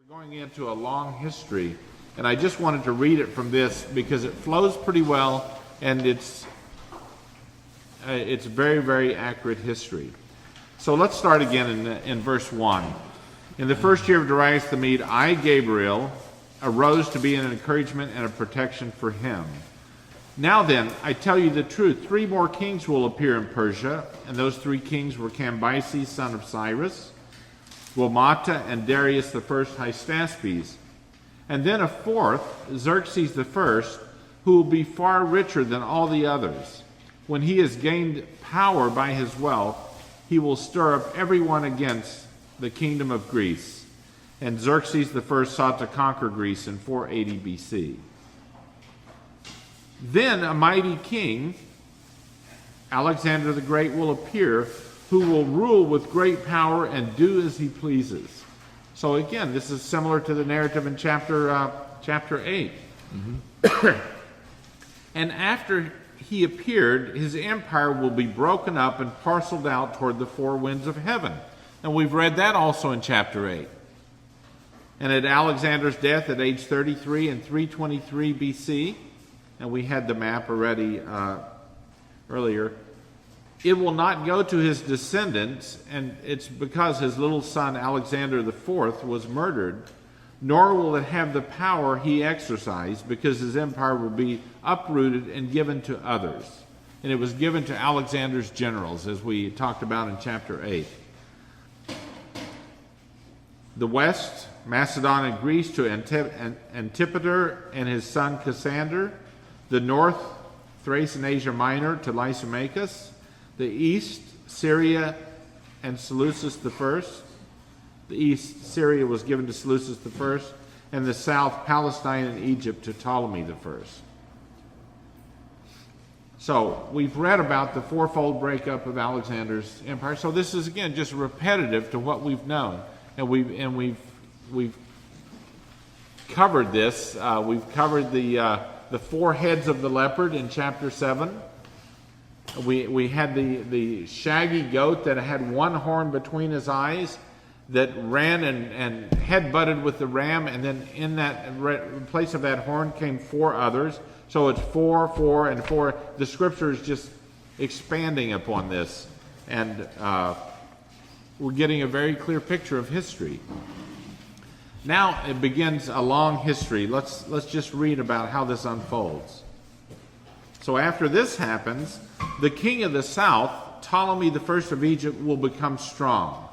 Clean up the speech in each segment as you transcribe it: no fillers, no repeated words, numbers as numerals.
Going into a long history, and I just wanted to read it from this because it flows pretty well, and it's very, very accurate history. So let's start again in verse 1. In the first year of Darius the Mede, I, Gabriel, arose to be an encouragement and a protection for him. Now then, I tell you the truth, 3 more kings will appear in Persia, and those 3 kings were Cambyses, son of Cyrus, Wilmata, and Darius the first Hystaspes, and then a 4th, Xerxes the first, who will be far richer than all the others. When he has gained power by his wealth, he will stir up everyone against the kingdom of Greece. And Xerxes the first sought to conquer Greece in 480 BC. Then a mighty king, Alexander the Great, will appear, who will rule with great power and do as he pleases. So again, this is similar to the narrative in chapter 8. Mm-hmm. And after he appeared, his empire will be broken up and parceled out toward the 4 winds of heaven. And we've read that also in chapter 8. And at Alexander's death at age 33 in 323 BC, and we had the map already earlier, it will not go to his descendants, and it's because his little son Alexander the Fourth was murdered, nor will it have the power he exercised, because his empire will be uprooted and given to others. And it was given to Alexander's generals, as we talked about in chapter 8. The west, Macedon and Greece, to Antipater and his son Cassander. The north, Thrace and Asia Minor, to Lysimachus. The east, Syria and Seleucus the first. The east, Syria was given to Seleucus the first. And the south, Palestine and Egypt, to Ptolemy the first. So we've read about the 4-fold breakup of Alexander's empire. So this is again just repetitive to what we've known, and we've covered this. We've covered the 4 heads of the leopard in chapter 7. We had the shaggy goat that had 1 horn between his eyes that ran and head-butted with the ram, and then in place of that horn came 4 others. So it's 4, 4, and 4. The scripture is just expanding upon this, and we're getting a very clear picture of history. Now it begins a long history. Let's just read about how this unfolds. So after this happens, the king of the south, Ptolemy the first of Egypt, will become strong.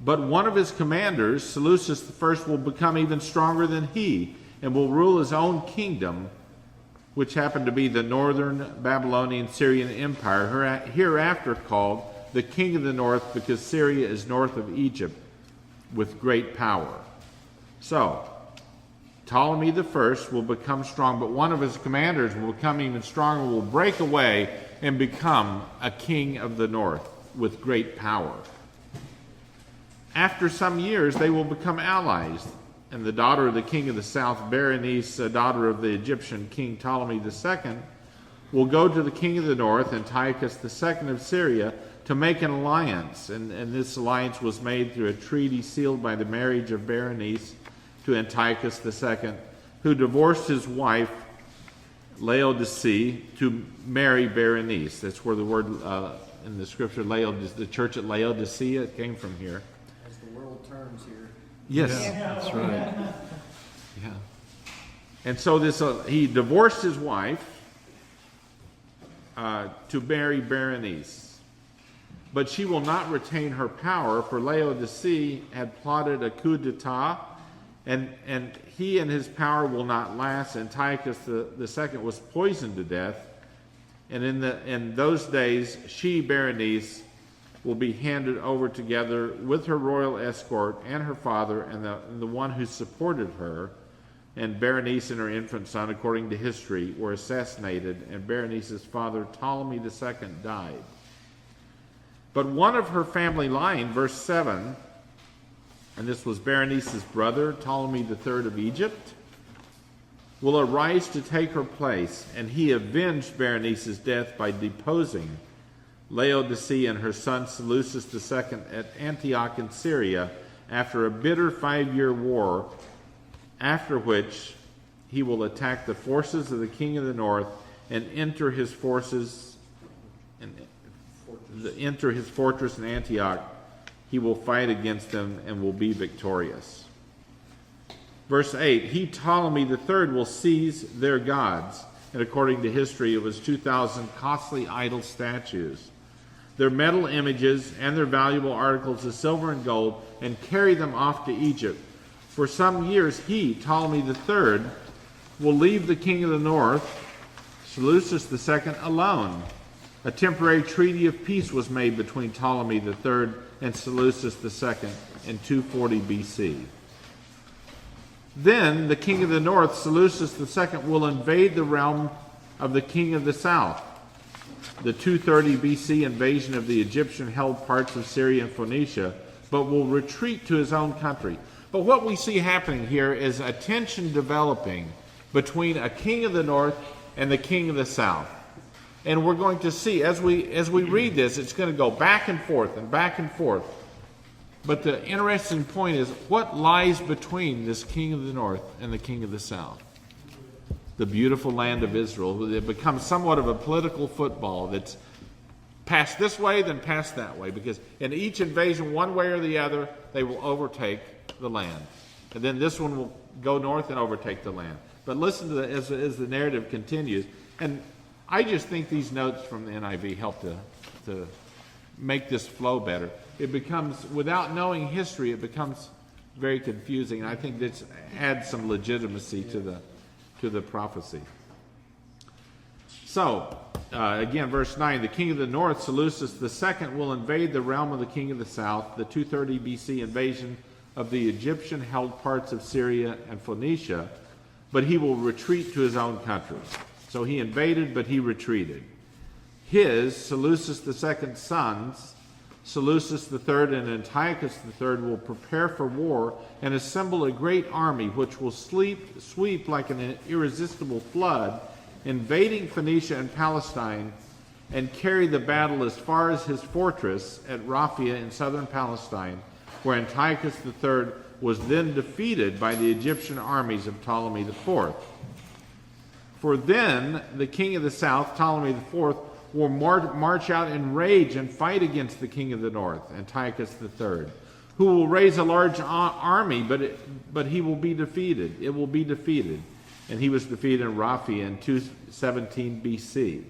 But one of his commanders, Seleucus the first, will become even stronger than he, and will rule his own kingdom, which happened to be the northern Babylonian Syrian empire, hereafter called the king of the north, because Syria is north of Egypt with great power. So Ptolemy the first will become strong, but one of his commanders will become even stronger, will break away and become a king of the north with great power. After some years, they will become allies, and the daughter of the king of the south, Berenice, daughter of the Egyptian king Ptolemy II, will go to the king of the north, Antiochus II of Syria, to make an alliance. And this alliance was made through a treaty sealed by the marriage of Berenice to Antiochus II, who divorced his wife, Laodicea, to marry Berenice. That's where the word in the scripture, the church at Laodicea, it came from here. As the world turns here. Yes, yeah. that's right. Yeah. And so he divorced his wife to marry Berenice. But she will not retain her power, for Laodicea had plotted a coup d'etat, and he and his power will not last. Antiochus II was poisoned to death, and in those days she, Berenice, will be handed over together with her royal escort and her father and the one who supported her. And Berenice and her infant son, according to history, were assassinated, and Berenice's father, Ptolemy II, died. But one of her family line, verse 7, and this was Berenice's brother, Ptolemy III of Egypt, will arise to take her place, and he avenged Berenice's death by deposing Laodicea and her son Seleucus II at Antioch in Syria, after a bitter 5-year war, after which he will attack the forces of the king of the north and enter his fortress in Antioch. He will fight against them and will be victorious. Verse 8, he, Ptolemy III, will seize their gods. And according to history, it was 2,000 costly idol statues, their metal images, and their valuable articles of silver and gold, and carry them off to Egypt. For some years, he, Ptolemy III, will leave the king of the north, Seleucid II, alone. A temporary treaty of peace was made between Ptolemy III and Seleucid II in 240 BC. Then the king of the north, Seleucid II, will invade the realm of the king of the south. The 230 BC invasion of the Egyptian held parts of Syria and Phoenicia, but will retreat to his own country. But what we see happening here is a tension developing between a king of the north and the king of the south. And we're going to see, as we read this, it's going to go back and forth and back and forth. But the interesting point is, what lies between this king of the north and the king of the south? The beautiful land of Israel. It becomes somewhat of a political football that's passed this way, then passed that way. Because in each invasion, one way or the other, they will overtake the land. And then this one will go north and overtake the land. But listen to as the narrative continues. And I just think these notes from the NIV help to make this flow better. It becomes, without knowing history, it becomes very confusing. And I think this adds some legitimacy to the prophecy. So, again, verse 9, the king of the north, Seleucid II, will invade the realm of the king of the south. The 230 BC invasion of the Egyptian held parts of Syria and Phoenicia, but he will retreat to his own country. So he invaded, but he retreated. His, Seleucid II's sons, Seleucid III and Antiochus III, will prepare for war and assemble a great army which will sweep like an irresistible flood, invading Phoenicia and Palestine, and carry the battle as far as his fortress at Raphia in southern Palestine, where Antiochus III was then defeated by the Egyptian armies of Ptolemy IV. For then the king of the south, Ptolemy IV, will march out in rage and fight against the king of the north, Antiochus III, who will raise a large army, but he will be defeated. It will be defeated. And he was defeated in Raphia in 217 BC.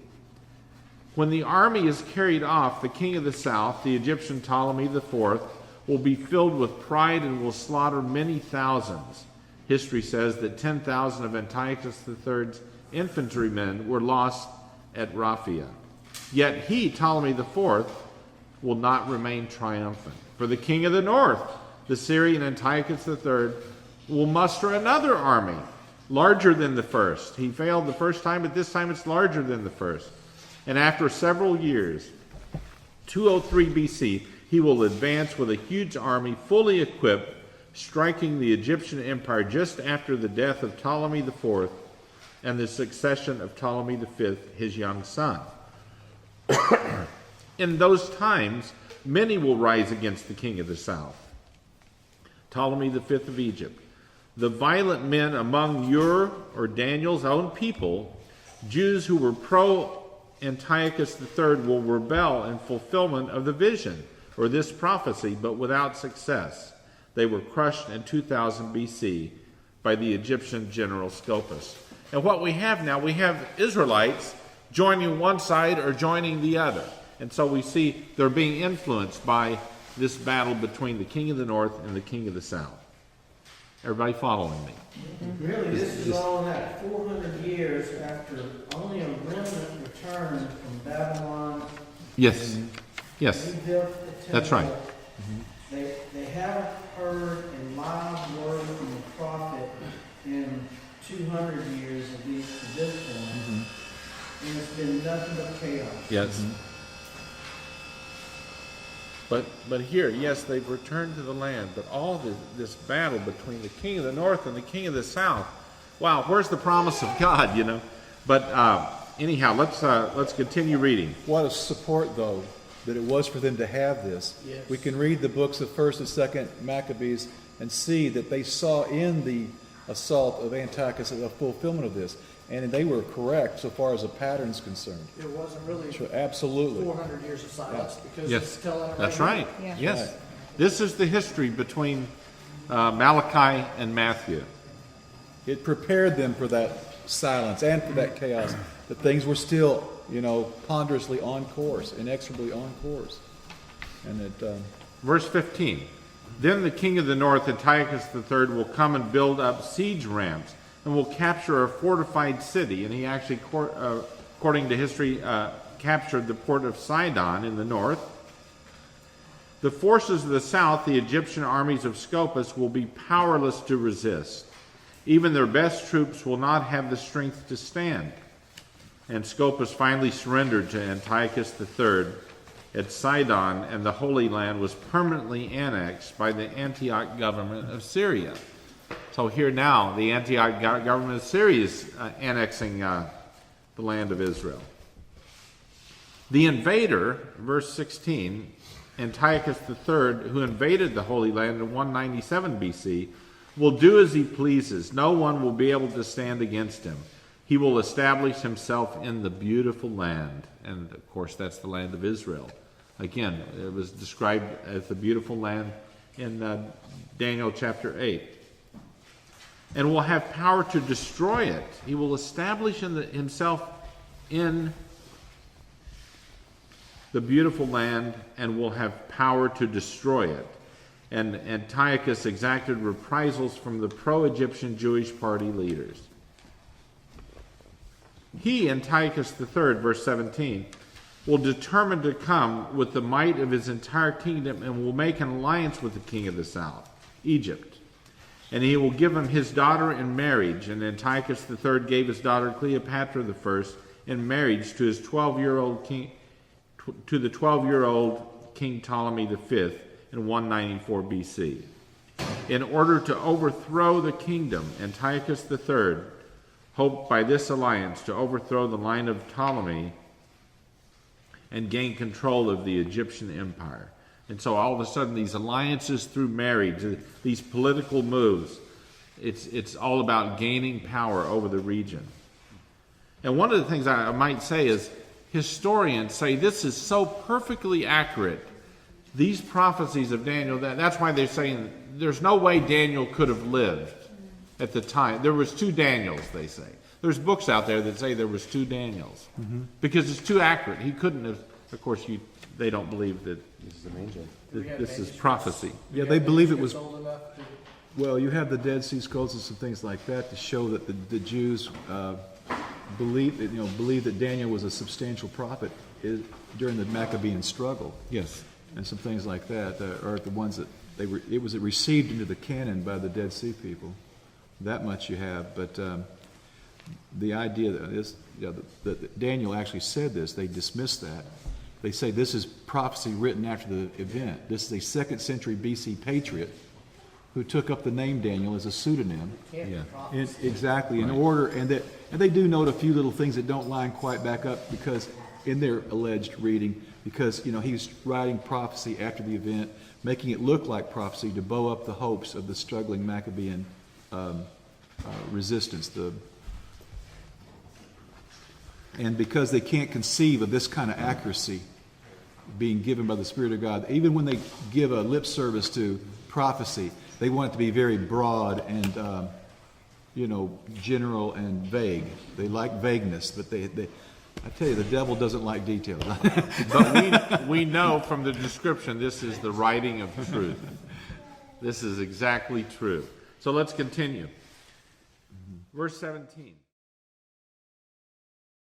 When the army is carried off, the king of the south, the Egyptian Ptolemy IV, will be filled with pride and will slaughter many thousands. History says that 10,000 of Antiochus III's infantrymen were lost at Raphia. Yet he, Ptolemy IV, will not remain triumphant. For the king of the north, the Syrian Antiochus III, will muster another army, larger than the first. He failed the first time, but this time it's larger than the first. And after several years, 203 BC, he will advance with a huge army, fully equipped, striking the Egyptian empire just after the death of Ptolemy IV and the succession of Ptolemy V, his young son. In those times, many will rise against the king of the south, Ptolemy V of Egypt. The violent men among your or Daniel's own people, Jews who were pro-Antiochus III, will rebel in fulfillment of the vision, or this prophecy, but without success. They were crushed in 2000 BC by the Egyptian general Scopas. And what we have now, we have Israelites joining one side or joining the other. And so we see they're being influenced by this battle between the king of the north and the king of the south. Everybody following me? Really, this is all that 400 years after only a remnant returned from Babylon. Yes. Yes. Rebuilt the temple. That's right. They haven't heard a loud word from the prophet in 200 years, at least to this point. And it's been nothing but chaos. Yes. But here, yes, they've returned to the land, but all this battle between the king of the north and the king of the south. Wow, where's the promise of God, you know? But anyhow, let's continue reading. What a support, though, that it was for them to have this. Yes. We can read the books of 1st and 2nd Maccabees and see that they saw in the assault of Antiochus a fulfillment of this. And they were correct so far as the pattern is concerned. It wasn't really So absolutely. 400 years of silence because Yes, it's telling it that's here. right. Yeah. Yes. Right. This is the history between Malachi and Matthew. It prepared them for that silence and for that chaos. That things were still, ponderously on course, inexorably on course. And that, Verse 15. Then the king of the north, Antiochus III, will come and build up siege ramps and will capture a fortified city. And he actually, according to history, captured the port of Sidon in the north. The forces of the south, the Egyptian armies of Scopas, will be powerless to resist. Even their best troops will not have the strength to stand. And Scopas finally surrendered to Antiochus III at Sidon, and the Holy Land was permanently annexed by the Antioch government of Syria. So here now, the Antioch government of Syria is annexing the land of Israel. The invader, verse 16, Antiochus III, who invaded the Holy Land in 197 BC, will do as he pleases. No one will be able to stand against him. He will establish himself in the beautiful land. And, of course, that's the land of Israel. Again, it was described as the beautiful land in Daniel chapter 8. And will have power to destroy it. He will establish himself in the beautiful land and will have power to destroy it. And Antiochus exacted reprisals from the pro-Egyptian Jewish party leaders. He, Antiochus III, verse 17, will determine to come with the might of his entire kingdom and will make an alliance with the king of the south, Egypt. And he will give him his daughter in marriage. And Antiochus III gave his daughter Cleopatra I in marriage to his 12-year-old king, to the 12-year-old King Ptolemy V in 194 BC. In order to overthrow the kingdom, Antiochus III hoped by this alliance to overthrow the line of Ptolemy and gain control of the Egyptian empire. And so all of a sudden these alliances through marriage, these political moves, it's all about gaining power over the region. And one of the things I might say is historians say this is so perfectly accurate. These prophecies of Daniel, that's why they're saying there's no way Daniel could have lived at the time. There was two Daniels, they say. There's books out there that say there was two Daniels because it's too accurate. He couldn't have. Of course, they don't believe that This is an angel. this is prophecy. yeah, they believe it was. Old enough to- Well, you have the Dead Sea Scrolls and some things like that to show that the Jews believe that Daniel was a substantial prophet during the Maccabean struggle, Yes. and some things like that are the ones that it was received into the canon by the Dead Sea people. That much you have, but the idea that Daniel actually said this, they dismiss that. They say this is prophecy written after the event. This is a 2nd century BC patriot who took up the name Daniel as a pseudonym. Can't be Yeah. prophecy. Exactly, in order, and they do note a few little things that don't line quite back up because in their alleged reading, because he's writing prophecy after the event, making it look like prophecy to bow up the hopes of the struggling Maccabean resistance. And because they can't conceive of this kind of accuracy being given by the Spirit of God, even when they give a lip service to prophecy, they want it to be very broad and, general and vague. They like vagueness, but I tell you, the devil doesn't like details. But we know from the description this is the writing of truth. This is exactly true. So let's continue. Verse 17.